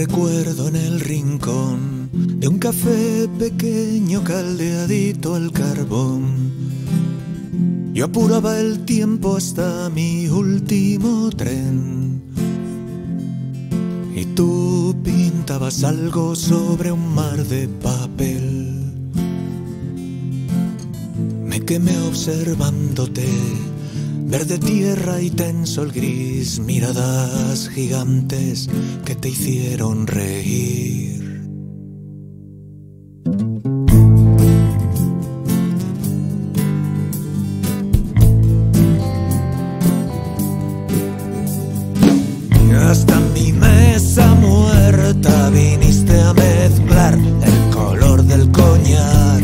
recuerdo en el rincón de un café pequeño caldeadito al carbón. Yo apuraba el tiempo hasta mi último tren y tú pintabas algo sobre un mar de papel. Me quemé observándote, verde tierra y tenso el gris, miradas gigantes que te hicieron reír. Hasta mi mesa muerta viniste a mezclar el color del coñac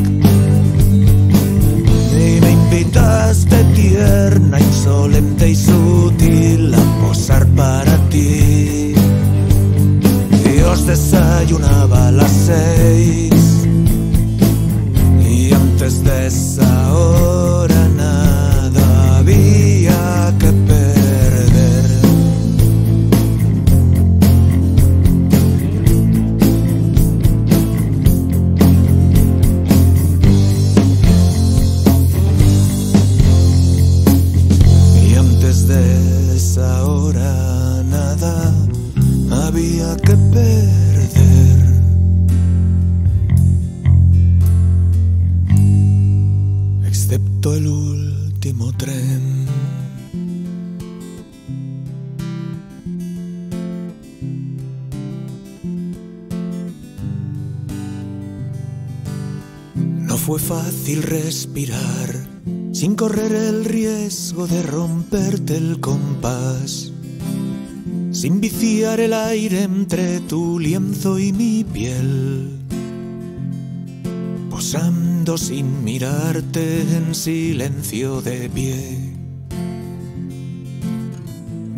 y me invitaste tierna, insolente y sutil a posar para ti. Y os desayunaba a las 6 y antes de esa hora nada había que perder. De esa hora nada había que perder. Excepto el último tren. No fue fácil respirar sin correr el riesgo de romperte el compás, sin viciar el aire entre tu lienzo y mi piel, posando sin mirarte en silencio de pie.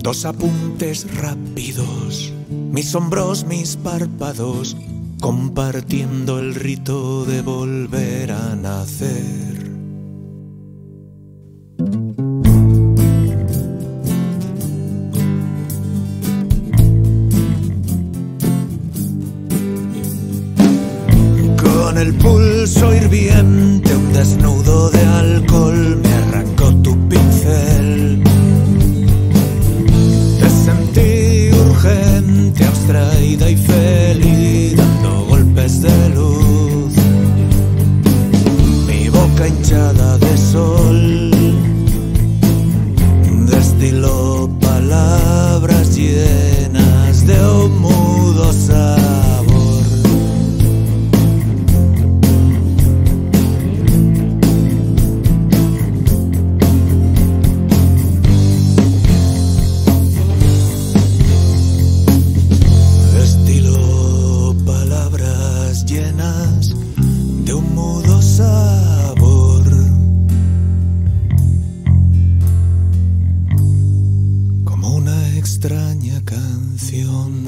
Dos apuntes rápidos, mis hombros, mis párpados, compartiendo el rito de volver a nacer. Con el pulso hirviente, un desnudo de alcohol me arrancó tu pincel. Te sentí urgente, abstraída y feliz, dando golpes de luz. Mi boca hinchada de sol destiló palabras llenas de un mudo sabor. Llenas de un mudo sabor, como una extraña canción.